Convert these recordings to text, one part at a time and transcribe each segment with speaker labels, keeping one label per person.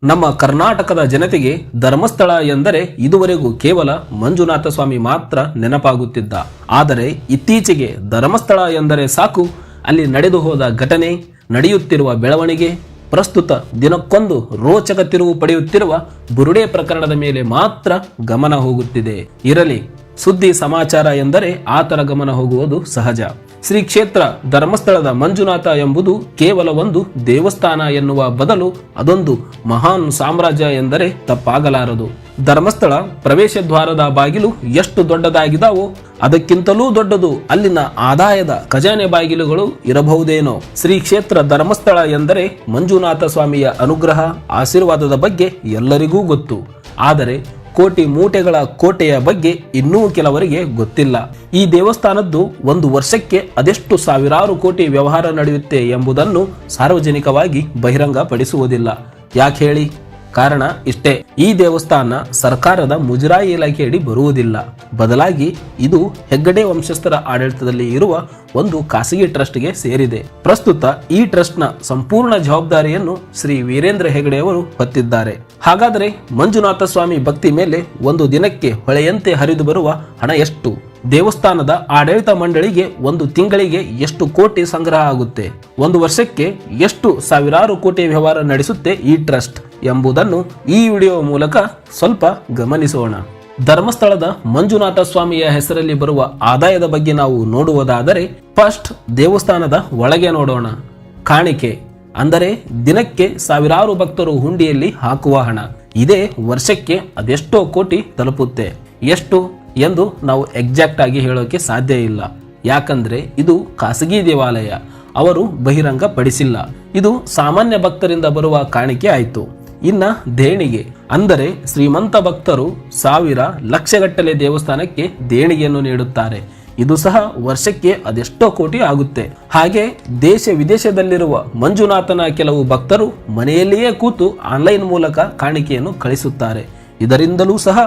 Speaker 1: ನಮ್ಮ ಕರ್ನಾಟಕದ ಜನತೆಗೆ ಧರ್ಮಸ್ಥಳ ಎಂದರೆ ಇದುವರೆಗೂ ಕೇವಲ ಮಂಜುನಾಥ ಸ್ವಾಮಿ ಮಾತ್ರ ನೆನಪಾಗುತ್ತಿದ್ದ. ಆದರೆ ಇತ್ತೀಚೆಗೆ ಧರ್ಮಸ್ಥಳ ಎಂದರೆ ಸಾಕು, ಅಲ್ಲಿ ನಡೆದು ಹೋದ ಘಟನೆ, ನಡೆಯುತ್ತಿರುವ ಬೆಳವಣಿಗೆ, ಪ್ರಸ್ತುತ ದಿನಕ್ಕೊಂದು ರೋಚಕ ತಿರುವು ಪಡೆಯುತ್ತಿರುವ ಬುರುಡೆ ಪ್ರಕರಣದ ಮೇಲೆ ಮಾತ್ರ ಗಮನ ಹೋಗುತ್ತಿದೆ. ಇರಲಿ, ಸುದ್ದಿ ಸಮಾಚಾರ ಎಂದರೆ ಆತರ ಗಮನ ಹೋಗುವುದು ಸಹಜ. ಶ್ರೀ ಕ್ಷೇತ್ರ ಧರ್ಮಸ್ಥಳದ ಮಂಜುನಾಥ ಎಂಬುದು ಕೇವಲ ಒಂದು ದೇವಸ್ಥಾನ ಎನ್ನುವ ಬದಲು ಅದೊಂದು ಮಹಾನ್ ಸಾಮ್ರಾಜ್ಯ ಎಂದರೆ ತಪ್ಪಾಗಲಾರದು. ಧರ್ಮಸ್ಥಳ ಪ್ರವೇಶ ದ್ವಾರದ ಬಾಗಿಲು ಎಷ್ಟು ದೊಡ್ಡದಾಗಿದಾವೋ ಅದಕ್ಕಿಂತಲೂ ದೊಡ್ಡದು ಅಲ್ಲಿನ ಆದಾಯದ ಖಜಾನೆ ಬಾಗಿಲುಗಳು ಇರಬಹುದೇನೋ. ಶ್ರೀ ಕ್ಷೇತ್ರ ಧರ್ಮಸ್ಥಳ ಎಂದರೆ ಮಂಜುನಾಥ ಸ್ವಾಮಿಯ ಅನುಗ್ರಹ, ಆಶೀರ್ವಾದದ ಬಗ್ಗೆ ಎಲ್ಲರಿಗೂ ಗೊತ್ತು. ಆದರೆ ಕೋಟಿ ಮೂಟೆಗಳ ಕೋಟೆಯ ಬಗ್ಗೆ ಇನ್ನೂ ಕೆಲವರಿಗೆ ಗೊತ್ತಿಲ್ಲ. ಈ ದೇವಸ್ಥಾನದ್ದು ಒಂದು ವರ್ಷಕ್ಕೆ ಅದೆಷ್ಟು ಸಾವಿರಾರು ಕೋಟಿ ವ್ಯವಹಾರ ನಡೆಯುತ್ತೆ ಎಂಬುದನ್ನು ಸಾರ್ವಜನಿಕವಾಗಿ ಬಹಿರಂಗಪಡಿಸುವುದಿಲ್ಲ. ಯಾಕೆ ಹೇಳಿ? ಕಾರಣ ಇಷ್ಟೇ, ಈ ದೇವಸ್ಥಾನ ಸರ್ಕಾರದ ಮುಜರಾಯಿ ಇಲಾಖೆಯಡಿ ಬರುವುದಿಲ್ಲ. ಬದಲಾಗಿ ಇದು ಹೆಗ್ಗಡೆ ವಂಶಸ್ಥರ ಆಡಳಿತದಲ್ಲಿ ಇರುವ ಒಂದು ಖಾಸಗಿ ಟ್ರಸ್ಟ್ಗೆ ಸೇರಿದೆ. ಪ್ರಸ್ತುತ ಈ ಟ್ರಸ್ಟ್ನ ಸಂಪೂರ್ಣ ಜವಾಬ್ದಾರಿಯನ್ನು ಶ್ರೀ ವೀರೇಂದ್ರ ಹೆಗಡೆಯವರು ಹೊತ್ತಿದ್ದಾರೆ. ಹಾಗಾದರೆ ಮಂಜುನಾಥ ಸ್ವಾಮಿ ಭಕ್ತಿ ಮೇಲೆ ಒಂದು ದಿನಕ್ಕೆ ಹೊಳೆಯಂತೆ ಹರಿದು ಬರುವ ಹಣ ಎಷ್ಟು? ದೇವಸ್ಥಾನದ ಆಡಳಿತ ಮಂಡಳಿಗೆ ಒಂದು ತಿಂಗಳಿಗೆ ಎಷ್ಟು ಕೋಟಿ ಸಂಗ್ರಹ ಆಗುತ್ತೆ? ಒಂದು ವರ್ಷಕ್ಕೆ ಎಷ್ಟು ಸಾವಿರಾರು ಕೋಟಿ ವ್ಯವಹಾರ ನಡೆಸುತ್ತೆ ಈ ಟ್ರಸ್ಟ್ ಎಂಬುದನ್ನು ಈ ವಿಡಿಯೋ ಮೂಲಕ ಸ್ವಲ್ಪ ಗಮನಿಸೋಣ. ಧರ್ಮಸ್ಥಳದ ಮಂಜುನಾಥ ಸ್ವಾಮಿಯ ಹೆಸರಲ್ಲಿ ಬರುವ ಆದಾಯದ ಬಗ್ಗೆ ನಾವು ನೋಡುವುದಾದರೆ ಫಸ್ಟ್ ದೇವಸ್ಥಾನದ ಒಳಗೆ ನೋಡೋಣ. ಕಾಣಿಕೆ ಅಂದರೆ ದಿನಕ್ಕೆ ಸಾವಿರಾರು ಭಕ್ತರು ಹುಂಡಿಯಲ್ಲಿ ಹಾಕುವ ಹಣ. ಇದೇ ವರ್ಷಕ್ಕೆ ಅದೆಷ್ಟೋ ಕೋಟಿ ತಲುಪುತ್ತೆ. ಎಷ್ಟು ಎಂದು ನಾವು ಎಕ್ಸಾಕ್ಟ್ ಆಗಿ ಹೇಳೋಕೆ ಸಾಧ್ಯ ಇಲ್ಲ. ಯಾಕಂದ್ರೆ ಇದು ಖಾಸಗಿ ದೇವಾಲಯ, ಅವರು ಬಹಿರಂಗ ಪಡಿಸಿಲ್ಲ. ಇದು ಸಾಮಾನ್ಯ ಭಕ್ತರಿಂದ ಬರುವ ಕಾಣಿಕೆ ಆಯಿತು. ಇನ್ನ ದೇಣಿಗೆ ಅಂದರೆ ಶ್ರೀಮಂತ ಭಕ್ತರು ಸಾವಿರ ಲಕ್ಷಗಟ್ಟಲೆ ದೇವಸ್ಥಾನಕ್ಕೆ ದೇಣಿಗೆಯನ್ನು ನೀಡುತ್ತಾರೆ. ಇದು ಸಹ ವರ್ಷಕ್ಕೆ ಅದೆಷ್ಟೋ ಕೋಟಿ ಆಗುತ್ತೆ. ಹಾಗೆ ದೇಶ ವಿದೇಶದಲ್ಲಿರುವ ಮಂಜುನಾಥನ ಕೆಲವು ಭಕ್ತರು ಮನೆಯಲ್ಲಿಯೇ ಕೂತು ಆನ್ಲೈನ್ ಮೂಲಕ ಕಾಣಿಕೆಯನ್ನು ಕಳಿಸುತ್ತಾರೆ. ಇದರಿಂದಲೂ ಸಹ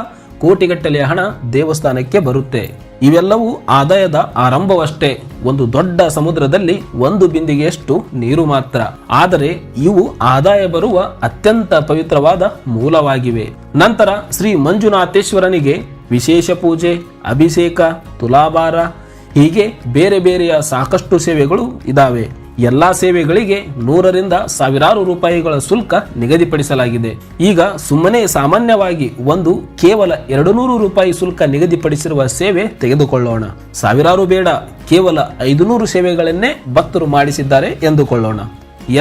Speaker 1: ಕೋಟಿಗಟ್ಟಲೆ ಹಣ ದೇವಸ್ಥಾನಕ್ಕೆ ಬರುತ್ತೆ. ಇವೆಲ್ಲವೂ ಆದಾಯದ ಆರಂಭವಷ್ಟೇ. ಒಂದು ದೊಡ್ಡ ಸಮುದ್ರದಲ್ಲಿ ಒಂದು ಬಿಂದಿಗೆಯಷ್ಟು ನೀರು ಮಾತ್ರ. ಆದರೆ ಇವು ಆದಾಯ ಬರುವ ಅತ್ಯಂತ ಪವಿತ್ರವಾದ ಮೂಲವಾಗಿವೆ. ನಂತರ ಶ್ರೀ ಮಂಜುನಾಥೇಶ್ವರನಿಗೆ ವಿಶೇಷ ಪೂಜೆ, ಅಭಿಷೇಕ, ತುಲಾಭಾರ ಹೀಗೆ ಬೇರೆ ಬೇರೆಯ ಸಾಕಷ್ಟು ಸೇವೆಗಳು ಇದಾವೆ. ಎಲ್ಲಾ ಸೇವೆಗಳಿಗೆ 100ರಿಂದ ಸಾವಿರಾರು ರೂಪಾಯಿಗಳ ಶುಲ್ಕ ನಿಗದಿಪಡಿಸಲಾಗಿದೆ. ಈಗ ಸುಮ್ಮನೆ ಸಾಮಾನ್ಯವಾಗಿ ಒಂದು ಕೇವಲ 200 ರೂಪಾಯಿ ಶುಲ್ಕ ನಿಗದಿಪಡಿಸಿರುವ ಸೇವೆ ತೆಗೆದುಕೊಳ್ಳೋಣ. ಸಾವಿರಾರು ಬೇಡ, ಕೇವಲ 500 ಸೇವೆಗಳನ್ನೇ ಭಕ್ತರು ಮಾಡಿಸಿದ್ದಾರೆ ಎಂದುಕೊಳ್ಳೋಣ.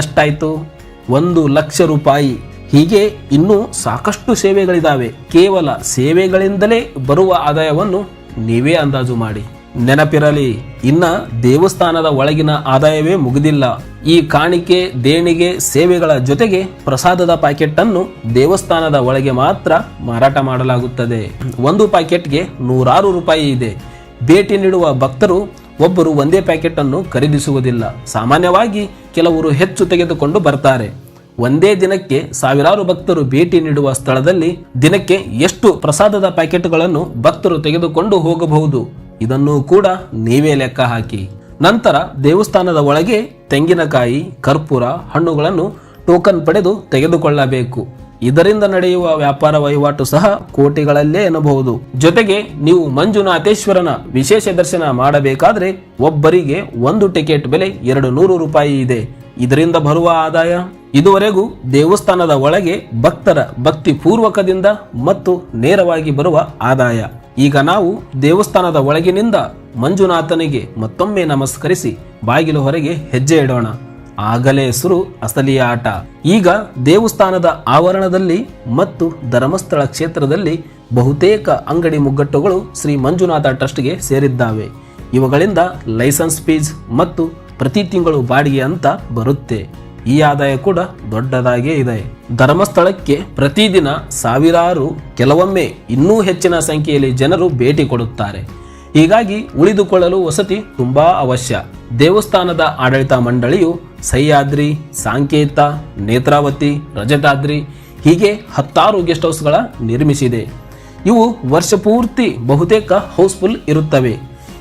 Speaker 1: ಎಷ್ಟಾಯ್ತು? 1 ಲಕ್ಷ ರೂಪಾಯಿ. ಹೀಗೆ ಇನ್ನೂ ಸಾಕಷ್ಟು ಸೇವೆಗಳಿದಾವೆ. ಕೇವಲ ಸೇವೆಗಳಿಂದಲೇ ಬರುವ ಆದಾಯವನ್ನು ನೀವೇ ಅಂದಾಜು ಮಾಡಿ. ನೆನಪಿರಲಿ, ಇನ್ನ ದೇವಸ್ಥಾನದ ಒಳಗಿನ ಆದಾಯವೇ ಮುಗಿದಿಲ್ಲ. ಈ ಕಾಣಿಕೆ, ದೇಣಿಗೆ, ಸೇವೆಗಳ ಜೊತೆಗೆ ಪ್ರಸಾದದ ಪ್ಯಾಕೆಟ್ ಅನ್ನು ದೇವಸ್ಥಾನದ ಒಳಗೆ ಮಾತ್ರ ಮಾರಾಟ ಮಾಡಲಾಗುತ್ತದೆ. ಒಂದು ಪ್ಯಾಕೆಟ್ಗೆ 100 ರೂಪಾಯಿ ಇದೆ. ಭೇಟಿ ನೀಡುವ ಭಕ್ತರು ಒಬ್ಬರು ಒಂದೇ ಪ್ಯಾಕೆಟ್ ಅನ್ನು ಖರೀದಿಸುವುದಿಲ್ಲ. ಸಾಮಾನ್ಯವಾಗಿ ಕೆಲವರು ಹೆಚ್ಚು ತೆಗೆದುಕೊಂಡು ಬರ್ತಾರೆ. ಒಂದೇ ದಿನಕ್ಕೆ ಸಾವಿರಾರು ಭಕ್ತರು ಭೇಟಿ ನೀಡುವ ಸ್ಥಳದಲ್ಲಿ ದಿನಕ್ಕೆ ಎಷ್ಟು ಪ್ರಸಾದದ ಪ್ಯಾಕೆಟ್ಗಳನ್ನು ಭಕ್ತರು ತೆಗೆದುಕೊಂಡು ಹೋಗಬಹುದು? ಇದನ್ನು ಕೂಡ ನೀವೇ ಲೆಕ್ಕ ಹಾಕಿ. ನಂತರ ದೇವಸ್ಥಾನದ ಒಳಗೆ ತೆಂಗಿನಕಾಯಿ, ಕರ್ಪೂರ, ಹಣ್ಣುಗಳನ್ನು ಟೋಕನ್ ಪಡೆದು ತೆಗೆದುಕೊಳ್ಳಬೇಕು. ಇದರಿಂದ ನಡೆಯುವ ವ್ಯಾಪಾರ ವಹಿವಾಟು ಸಹ ಕೋಟಿಗಳಲ್ಲೇ ಎನ್ನಬಹುದು. ಜೊತೆಗೆ ನೀವು ಮಂಜುನಾಥೇಶ್ವರನ ವಿಶೇಷ ದರ್ಶನ ಮಾಡಬೇಕಾದ್ರೆ ಒಬ್ಬರಿಗೆ ಒಂದು ಟಿಕೆಟ್ ಬೆಲೆ 200 ರೂಪಾಯಿ ಇದೆ. ಇದರಿಂದ ಬರುವ ಆದಾಯ ಇದುವರೆಗೂ ದೇವಸ್ಥಾನದ ಒಳಗೆ ಭಕ್ತರ ಭಕ್ತಿ ಪೂರ್ವಕದಿಂದ ಮತ್ತು ನೇರವಾಗಿ ಬರುವ ಆದಾಯ. ಈಗ ನಾವು ದೇವಸ್ಥಾನದ ಒಳಗಿನಿಂದ ಮಂಜುನಾಥನಿಗೆ ಮತ್ತೊಮ್ಮೆ ನಮಸ್ಕರಿಸಿ ಬಾಗಿಲು ಹೊರಗೆ ಹೆಜ್ಜೆ ಇಡೋಣ. ಆಗಲೇ ಶುರು ಅಸಲಿಯ ಆಟ. ಈಗ ದೇವಸ್ಥಾನದ ಆವರಣದಲ್ಲಿ ಮತ್ತು ಧರ್ಮಸ್ಥಳ ಕ್ಷೇತ್ರದಲ್ಲಿ ಬಹುತೇಕ ಅಂಗಡಿ ಮುಗ್ಗಟ್ಟುಗಳು ಶ್ರೀ ಮಂಜುನಾಥ ಟ್ರಸ್ಟ್ಗೆ ಸೇರಿದ್ದಾವೆ. ಇವುಗಳಿಂದ ಲೈಸೆನ್ಸ್ ಫೀಸ್ ಮತ್ತು ಪ್ರತಿ ತಿಂಗಳು ಬಾಡಿಗೆ ಅಂತ ಬರುತ್ತೆ. ಈ ಆದಾಯ ಕೂಡ ದೊಡ್ಡದಾಗೇ ಇದೆ. ಧರ್ಮಸ್ಥಳಕ್ಕೆ ಪ್ರತಿದಿನ ಸಾವಿರಾರು, ಕೆಲವೊಮ್ಮೆ ಇನ್ನೂ ಹೆಚ್ಚಿನ ಸಂಖ್ಯೆಯಲ್ಲಿ ಜನರು ಭೇಟಿ ಕೊಡುತ್ತಾರೆ. ಹೀಗಾಗಿ ಉಳಿದುಕೊಳ್ಳಲು ವಸತಿ ತುಂಬಾ ಅವಶ್ಯ. ದೇವಸ್ಥಾನದ ಆಡಳಿತ ಮಂಡಳಿಯು ಸಹ್ಯಾದ್ರಿ, ಸಾಂಕೇತ, ನೇತ್ರಾವತಿ, ರಜತಾದ್ರಿ ಹೀಗೆ 10 ಗೆಸ್ಟ್ ಹೌಸ್ಗಳ ನಿರ್ಮಿಸಿದೆ. ಇವು ವರ್ಷ ಪೂರ್ತಿ ಬಹುತೇಕ ಹೌಸ್ಫುಲ್ ಇರುತ್ತವೆ.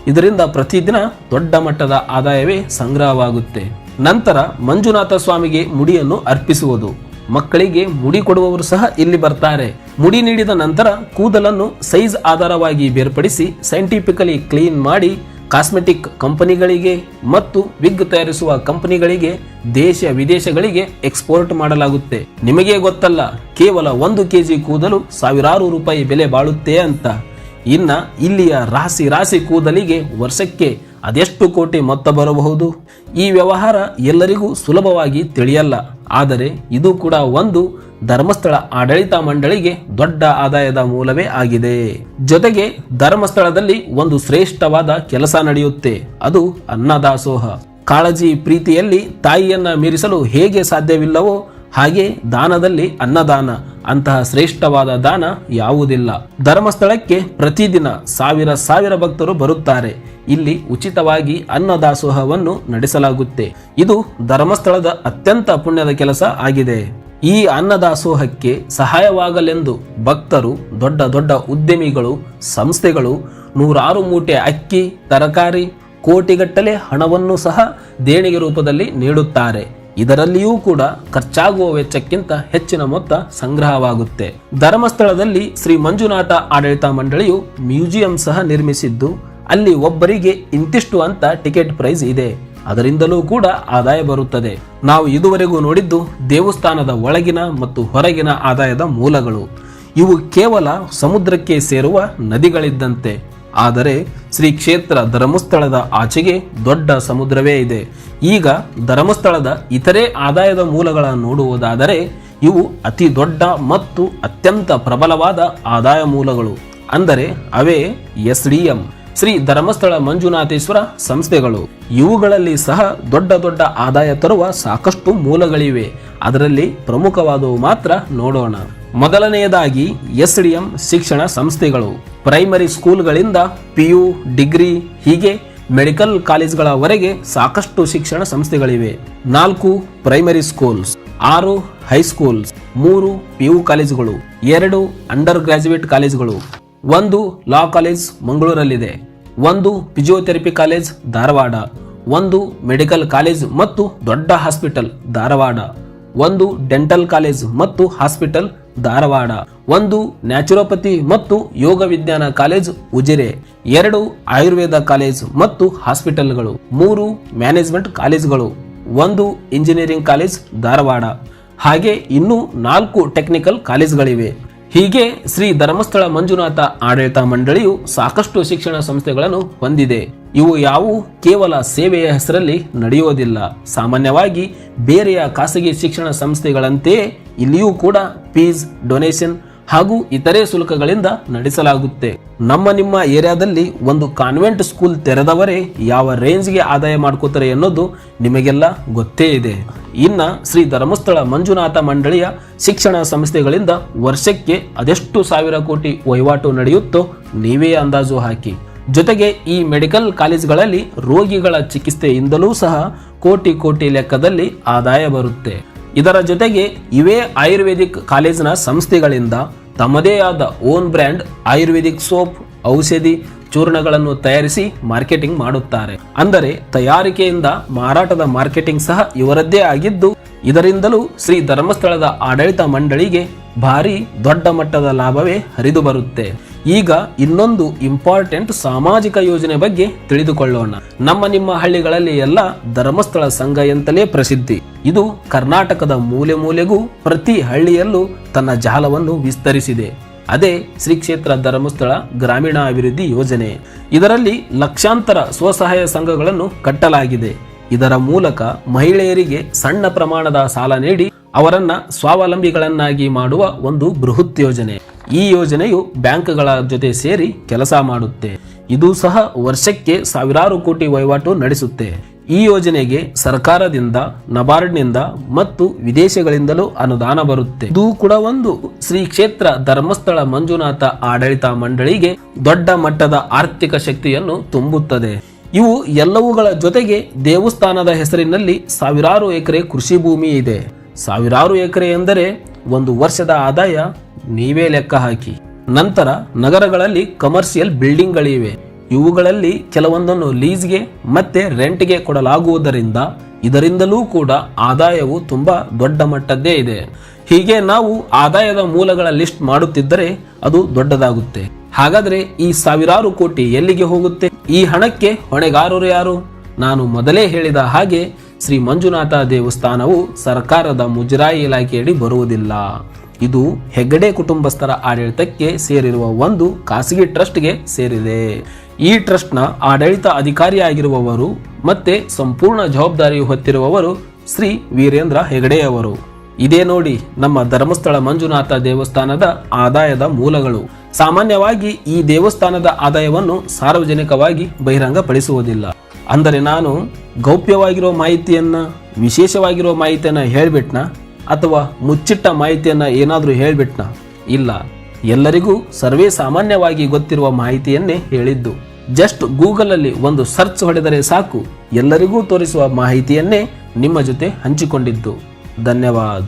Speaker 1: ಇದರಿಂದ ಪ್ರತಿದಿನ ದೊಡ್ಡ ಮಟ್ಟದ ಆದಾಯವೇ ಸಂಗ್ರಹವಾಗುತ್ತೆ. ನಂತರ ಮಂಜುನಾಥ ಸ್ವಾಮಿಗೆ ಮುಡಿಯನ್ನು ಅರ್ಪಿಸುವುದು. ಮಕ್ಕಳಿಗೆ ಮುಡಿ ಕೊಡುವವರು ಸಹ ಇಲ್ಲಿ ಬರ್ತಾರೆ. ಮುಡಿ ನೀಡಿದ ನಂತರ ಕೂದಲನ್ನು ಸೈಜ್ ಆಧಾರವಾಗಿ ಬೇರ್ಪಡಿಸಿ ಸೈಂಟಿಫಿಕಲಿ ಕ್ಲೀನ್ ಮಾಡಿ ಕಾಸ್ಮೆಟಿಕ್ ಕಂಪನಿಗಳಿಗೆ ಮತ್ತು ವಿಗ್ ತಯಾರಿಸುವ ಕಂಪನಿಗಳಿಗೆ ದೇಶ ವಿದೇಶಗಳಿಗೆ ಎಕ್ಸ್ಪೋರ್ಟ್ ಮಾಡಲಾಗುತ್ತೆ. ನಿಮಗೆ ಗೊತ್ತಲ್ಲ, ಕೇವಲ 1 ಕೆಜಿ ಕೂದಲು ಸಾವಿರಾರು ರೂಪಾಯಿ ಬೆಲೆ ಬಾಳುತ್ತೆ ಅಂತ. ಇನ್ನ ಇಲ್ಲಿಯ ರಾಶಿ ಕೂದಲಿಗೆ ವರ್ಷಕ್ಕೆ ಅದೆಷ್ಟು ಕೋಟಿ ಮೊತ್ತ ಬರಬಹುದು? ಈ ವ್ಯವಹಾರ ಎಲ್ಲರಿಗೂ ಸುಲಭವಾಗಿ ತಿಳಿಯಲ್ಲ. ಆದರೆ ಇದು ಕೂಡ ಒಂದು ಧರ್ಮಸ್ಥಳ ಆಡಳಿತ ಮಂಡಳಿಗೆ ದೊಡ್ಡ ಆದಾಯದ ಮೂಲವೇ ಆಗಿದೆ. ಜೊತೆಗೆ ಧರ್ಮಸ್ಥಳದಲ್ಲಿ ಒಂದು ಶ್ರೇಷ್ಠವಾದ ಕೆಲಸ ನಡೆಯುತ್ತೆ, ಅದು ಅನ್ನದಾಸೋಹ. ಕಾಳಜಿ ಪ್ರೀತಿಯಲ್ಲಿ ತಾಯಿಯನ್ನ ಮೀರಿಸಲು ಹೇಗೆ ಸಾಧ್ಯವಿಲ್ಲವೋ ಹಾಗೆ ದಾನದಲ್ಲಿ ಅನ್ನದಾನ ಅಂತಹ ಶ್ರೇಷ್ಠವಾದ ದಾನ ಯಾವುದಿಲ್ಲ. ಧರ್ಮಸ್ಥಳಕ್ಕೆ ಪ್ರತಿದಿನ ಸಾವಿರ ಭಕ್ತರು ಬರುತ್ತಾರೆ. ಇಲ್ಲಿ ಉಚಿತವಾಗಿ ಅನ್ನದಾಸೋಹವನ್ನು ನಡೆಸಲಾಗುತ್ತೆ. ಇದು ಧರ್ಮಸ್ಥಳದ ಅತ್ಯಂತ ಪುಣ್ಯದ ಕೆಲಸ ಆಗಿದೆ. ಈ ಅನ್ನದಾಸೋಹಕ್ಕೆ ಸಹಾಯವಾಗಲೆಂದು ಭಕ್ತರು, ದೊಡ್ಡ ಉದ್ಯಮಿಗಳು, ಸಂಸ್ಥೆಗಳು 100 ಮೂಟೆ ಅಕ್ಕಿ, ತರಕಾರಿ, ಕೋಟಿಗಟ್ಟಲೆ ಹಣವನ್ನು ಸಹ ದೇಣಿಗೆ ರೂಪದಲ್ಲಿ ನೀಡುತ್ತಾರೆ. ಇದರಲ್ಲಿಯೂ ಕೂಡ ಖರ್ಚಾಗುವ ವೆಚ್ಚಕ್ಕಿಂತ ಹೆಚ್ಚಿನ ಮೊತ್ತ ಸಂಗ್ರಹವಾಗುತ್ತೆ. ಧರ್ಮಸ್ಥಳದಲ್ಲಿ ಶ್ರೀ ಮಂಜುನಾಥ ಆಡಳಿತ ಮಂಡಳಿಯು ಮ್ಯೂಸಿಯಂ ಸಹ ನಿರ್ಮಿಸಿದ್ದು, ಅಲ್ಲಿ ಒಬ್ಬರಿಗೆ ಇಂತಿಷ್ಟು ಅಂತ ಟಿಕೆಟ್ ಪ್ರೈಸ್ ಇದೆ. ಅದರಿಂದಲೂ ಕೂಡ ಆದಾಯ ಬರುತ್ತದೆ. ನಾವು ಇದುವರೆಗೂ ನೋಡಿದ್ದು ದೇವಸ್ಥಾನದ ಒಳಗಿನ ಮತ್ತು ಹೊರಗಿನ ಆದಾಯದ ಮೂಲಗಳು. ಇವು ಕೇವಲ ಸಮುದ್ರಕ್ಕೆ ಸೇರುವ ನದಿಗಳಿದ್ದಂತೆ. ಆದರೆ ಶ್ರೀ ಕ್ಷೇತ್ರ ಧರ್ಮಸ್ಥಳದ ಆಚೆಗೆ ದೊಡ್ಡ ಸಮುದ್ರವೇ ಇದೆ. ಈಗ ಧರ್ಮಸ್ಥಳದ ಇತರೆ ಆದಾಯದ ಮೂಲಗಳನ್ನು ನೋಡುವುದಾದರೆ ಇವು ಅತಿ ದೊಡ್ಡ ಮತ್ತು ಅತ್ಯಂತ ಪ್ರಬಲವಾದ ಆದಾಯ ಮೂಲಗಳು. ಅಂದರೆ ಅವೇ SDM, ಶ್ರೀ ಧರ್ಮಸ್ಥಳ ಮಂಜುನಾಥೇಶ್ವರ ಸಂಸ್ಥೆಗಳು. ಇವುಗಳಲ್ಲಿ ಸಹ ದೊಡ್ಡ ಆದಾಯ ತರುವ ಸಾಕಷ್ಟು ಮೂಲಗಳಿವೆ. ಅದರಲ್ಲಿ ಪ್ರಮುಖವಾದವು ಮಾತ್ರ ನೋಡೋಣ. ಮೊದಲನೆಯದಾಗಿ SDM ಶಿಕ್ಷಣ ಸಂಸ್ಥೆಗಳು. ಪ್ರೈಮರಿ ಸ್ಕೂಲ್ಗಳಿಂದ PU, ಡಿಗ್ರಿ, ಹೀಗೆ ಮೆಡಿಕಲ್ ಕಾಲೇಜ್ಗಳವರೆಗೆ ಸಾಕಷ್ಟು ಶಿಕ್ಷಣ ಸಂಸ್ಥೆಗಳಿವೆ. 4 ಪ್ರೈಮರಿ ಸ್ಕೂಲ್ಸ್, 6 ಹೈಸ್ಕೂಲ್ಸ್, 3 PU ಕಾಲೇಜುಗಳು, 2 ಅಂಡರ್ ಗ್ರಾಜುಯೇಟ್ ಕಾಲೇಜುಗಳು, 1 ಲಾ ಕಾಲೇಜ್ ಮಂಗಳೂರಲ್ಲಿದೆ, 1 physiotherapy college Dharwad, 1 medical college ಮತ್ತು ದೊಡ್ಡ ಹಾಸ್ಪಿಟಲ್ ಧಾರವಾಡ, 1 ಡೆಂಟಲ್ ಕಾಲೇಜ್ ಮತ್ತು ಹಾಸ್ಪಿಟಲ್ ಧಾರವಾಡ, 1 ನ್ಯಾಚುರೋಪತಿ ಮತ್ತು ಯೋಗ ವಿಜ್ಞಾನ ಕಾಲೇಜ್ ಉಜಿರೆ, 2 ಆಯುರ್ವೇದ ಕಾಲೇಜ್ ಮತ್ತು ಹಾಸ್ಪಿಟಲ್ಗಳು, 3 ಮ್ಯಾನೇಜ್ಮೆಂಟ್ ಕಾಲೇಜ್ಗಳು, 1 ಇಂಜಿನಿಯರಿಂಗ್ ಕಾಲೇಜ್ ಧಾರವಾಡ, ಹಾಗೆ ಇನ್ನೂ 4 ಟೆಕ್ನಿಕಲ್ ಕಾಲೇಜ್ಗಳಿವೆ. ಹೀಗೆ ಶ್ರೀ ಧರ್ಮಸ್ಥಳ ಮಂಜುನಾಥ ಆಡಳಿತ ಮಂಡಳಿಯು ಸಾಕಷ್ಟು ಶಿಕ್ಷಣ ಸಂಸ್ಥೆಗಳನ್ನು ಹೊಂದಿದೆ. ಇವು ಯಾವುವು ಕೇವಲ ಸೇವೆಯ ಹೆಸರಲ್ಲಿ ನಡೆಯುವುದಿಲ್ಲ. ಸಾಮಾನ್ಯವಾಗಿ ಬೇರೆಯ ಖಾಸಗಿ ಶಿಕ್ಷಣ ಸಂಸ್ಥೆಗಳಂತೆಯೇ ಇಲ್ಲಿಯೂ ಕೂಡ ಫೀಸ್, ಡೊನೇಷನ್ ಹಾಗೂ ಇತರೆ ಶುಲ್ಕಗಳಿಂದ ನಡೆಸಲಾಗುತ್ತೆ. ನಿಮ್ಮ ಏರಿಯಾದಲ್ಲಿ ಒಂದು ಕಾನ್ವೆಂಟ್ ಸ್ಕೂಲ್ ತೆರೆದವರೇ ಯಾವ ರೇಂಜ್ಗೆ ಆದಾಯ ಮಾಡ್ಕೋತಾರೆ ಅನ್ನೋದು ನಿಮಗೆಲ್ಲ ಗೊತ್ತೇ ಇದೆ. ಇನ್ನ ಶ್ರೀ ಧರ್ಮಸ್ಥಳ ಮಂಜುನಾಥ ಮಂಡಳಿಯ ಶಿಕ್ಷಣ ಸಂಸ್ಥೆಗಳಿಂದ ವರ್ಷಕ್ಕೆ ಅದೆಷ್ಟು ಸಾವಿರ ಕೋಟಿ ವಹಿವಾಟು ನಡೆಯುತ್ತೋ ನೀವೇ ಅಂದಾಜು ಹಾಕಿ. ಜೊತೆಗೆ ಈ ಮೆಡಿಕಲ್ ಕಾಲೇಜ್ಗಳಲ್ಲಿ ರೋಗಿಗಳ ಚಿಕಿತ್ಸೆಯಿಂದಲೂ ಸಹ ಕೋಟಿ ಲೆಕ್ಕದಲ್ಲಿ ಆದಾಯ ಬರುತ್ತೆ. ಇದರ ಜೊತೆಗೆ ಇವೇ ಆಯುರ್ವೇದಿಕ್ ಕಾಲೇಜಿನ ಸಂಸ್ಥೆಗಳಿಂದ ತಮ್ಮದೇ ಆದ ಓನ್ ಬ್ರ್ಯಾಂಡ್ ಆಯುರ್ವೇದಿಕ್ ಸೋಪ್, ಔಷಧಿ, ಚೂರ್ಣಗಳನ್ನು ತಯಾರಿಸಿ ಮಾರ್ಕೆಟಿಂಗ್ ಮಾಡುತ್ತಾರೆ. ಅಂದರೆ ತಯಾರಿಕೆಯಿಂದ ಮಾರಾಟದ ಮಾರ್ಕೆಟಿಂಗ್ ಸಹ ಇವರದ್ದೇ ಆಗಿದ್ದು, ಇದರಿಂದಲೂ ಶ್ರೀ ಧರ್ಮಸ್ಥಳದ ಆಡಳಿತ ಮಂಡಳಿಗೆ ಭಾರಿ ದೊಡ್ಡ ಮಟ್ಟದ ಲಾಭವೇ ಹರಿದು ಬರುತ್ತೆ. ಈಗ ಇನ್ನೊಂದು ಇಂಪಾರ್ಟೆಂಟ್ ಸಾಮಾಜಿಕ ಯೋಜನೆ ಬಗ್ಗೆ ತಿಳಿದುಕೊಳ್ಳೋಣ. ನಿಮ್ಮ ಹಳ್ಳಿಗಳಲ್ಲಿ ಎಲ್ಲ ಧರ್ಮಸ್ಥಳ ಸಂಘ ಎಂತಲೇ ಪ್ರಸಿದ್ಧಿ. ಇದು ಕರ್ನಾಟಕದ ಮೂಲೆ ಮೂಲೆಗೂ ಪ್ರತಿ ಹಳ್ಳಿಯಲ್ಲೂ ತನ್ನ ಜಾಲವನ್ನು ವಿಸ್ತರಿಸಿದೆ. ಅದೇ ಶ್ರೀ ಕ್ಷೇತ್ರ ಧರ್ಮಸ್ಥಳ ಗ್ರಾಮೀಣ ಅಭಿವೃದ್ಧಿ ಯೋಜನೆ. ಇದರಲ್ಲಿ ಲಕ್ಷಾಂತರ ಸ್ವಸಹಾಯ ಸಂಘಗಳನ್ನು ಕಟ್ಟಲಾಗಿದೆ. ಇದರ ಮೂಲಕ ಮಹಿಳೆಯರಿಗೆ ಸಣ್ಣ ಪ್ರಮಾಣದ ಸಾಲ ನೀಡಿ ಅವರನ್ನ ಸ್ವಾವಲಂಬಿಗಳನ್ನಾಗಿ ಮಾಡುವ ಒಂದು ಬೃಹತ್ ಯೋಜನೆ. ಈ ಯೋಜನೆಯು ಬ್ಯಾಂಕ್ಗಳ ಜೊತೆ ಸೇರಿ ಕೆಲಸ ಮಾಡುತ್ತೆ. ಇದು ಸಹ ವರ್ಷಕ್ಕೆ ಸಾವಿರಾರು ಕೋಟಿ ವಹಿವಾಟು ನಡೆಸುತ್ತೆ. ಈ ಯೋಜನೆಗೆ ಸರ್ಕಾರದಿಂದ, ನಬಾರ್ಡ್ನಿಂದ ಮತ್ತು ವಿದೇಶಗಳಿಂದಲೂ ಅನುದಾನ ಬರುತ್ತೆ. ಇದು ಕೂಡ ಒಂದು ಶ್ರೀ ಕ್ಷೇತ್ರ ಧರ್ಮಸ್ಥಳ ಮಂಜುನಾಥ ಆಡಳಿತ ಮಂಡಳಿಗೆ ದೊಡ್ಡ ಮಟ್ಟದ ಆರ್ಥಿಕ ಶಕ್ತಿಯನ್ನು ತುಂಬುತ್ತದೆ. ಇವು ಎಲ್ಲವುಗಳ ಜೊತೆಗೆ ದೇವಸ್ಥಾನದ ಹೆಸರಿನಲ್ಲಿ ಸಾವಿರಾರು ಎಕರೆ ಕೃಷಿ ಭೂಮಿ ಇದೆ. ಸಾವಿರಾರು ಎಕರೆ ಎಂದರೆ ಒಂದು ವರ್ಷದ ಆದಾಯ ನೀವೇ ಲೆಕ್ಕ ಹಾಕಿ. ನಂತರ ನಗರಗಳಲ್ಲಿ ಕಮರ್ಷಿಯಲ್ ಬಿಲ್ಡಿಂಗ್ಗಳಿವೆ. ಇವುಗಳಲ್ಲಿ ಕೆಲವೊಂದನ್ನು ಲೀಸ್ಗೆ ಮತ್ತೆ ರೆಂಟ್ಗೆ ಕೊಡಲಾಗುವುದರಿಂದ ಇದರಿಂದಲೂ ಕೂಡ ಆದಾಯವು ತುಂಬಾ ದೊಡ್ಡ ಮಟ್ಟದ್ದೇ ಇದೆ. ಹೀಗೆ ನಾವು ಆದಾಯದ ಮೂಲಗಳ ಲಿಸ್ಟ್ ಮಾಡುತ್ತಿದ್ದರೆ ಅದು ದೊಡ್ಡದಾಗುತ್ತೆ. ಹಾಗಾದ್ರೆ ಈ ಸಾವಿರಾರು ಕೋಟಿ ಎಲ್ಲಿಗೆ ಹೋಗುತ್ತೆ? ಈ ಹಣಕ್ಕೆ ಹೊಣೆಗಾರರು ಯಾರು? ನಾನು ಮೊದಲೇ ಹೇಳಿದ ಹಾಗೆ ಶ್ರೀ ಮಂಜುನಾಥ ದೇವಸ್ಥಾನವು ಸರ್ಕಾರದ ಮುಜರಾಯಿ ಇಲಾಖೆಯಡಿ ಬರುವುದಿಲ್ಲ. ಇದು ಹೆಗ್ಗಡೆ ಕುಟುಂಬಸ್ಥರ ಆಡಳಿತಕ್ಕೆ ಸೇರಿರುವ ಒಂದು ಖಾಸಗಿ ಟ್ರಸ್ಟ್ಗೆ ಸೇರಿದೆ. ಈ ಟ್ರಸ್ಟ್ನ ಆಡಳಿತ ಅಧಿಕಾರಿಯಾಗಿರುವವರು ಮತ್ತೆ ಸಂಪೂರ್ಣ ಜವಾಬ್ದಾರಿ ಹೊತ್ತಿರುವವರು ಶ್ರೀ ವೀರೇಂದ್ರ ಹೆಗಡೆಯವರು. ಇದೇ ನೋಡಿ ನಮ್ಮ ಧರ್ಮಸ್ಥಳ ಮಂಜುನಾಥ ದೇವಸ್ಥಾನದ ಆದಾಯದ ಮೂಲಗಳು. ಸಾಮಾನ್ಯವಾಗಿ ಈ ದೇವಸ್ಥಾನದ ಆದಾಯವನ್ನು ಸಾರ್ವಜನಿಕವಾಗಿ ಬಹಿರಂಗಪಡಿಸುವುದಿಲ್ಲ. ಅಂದರೆ ನಾನು ಗೌಪ್ಯವಾಗಿರೋ ಮಾಹಿತಿಯನ್ನ, ವಿಶೇಷವಾಗಿರೋ ಮಾಹಿತಿಯನ್ನ ಹೇಳ್ಬಿಟ್ನಾ ಅಥವಾ ಮುಚ್ಚಿಟ್ಟ ಮಾಹಿತಿಯನ್ನ ಏನಾದ್ರೂ ಹೇಳ್ಬಿಟ್ನಾ? ಇಲ್ಲ, ಎಲ್ಲರಿಗೂ ಸರ್ವೇ ಸಾಮಾನ್ಯವಾಗಿ ಗೊತ್ತಿರುವ ಮಾಹಿತಿಯನ್ನೇ ಹೇಳಿದ್ದು. ಜಸ್ಟ್ ಗೂಗಲ್ ಅಲ್ಲಿ ಒಂದು ಸರ್ಚ್ ಹೊಡೆದರೆ ಸಾಕು, ಎಲ್ಲರಿಗೂ ತೋರಿಸುವ ಮಾಹಿತಿಯನ್ನೇ ನಿಮ್ಮ ಜೊತೆ ಹಂಚಿಕೊಂಡಿದ್ದು. ಧನ್ಯವಾದ.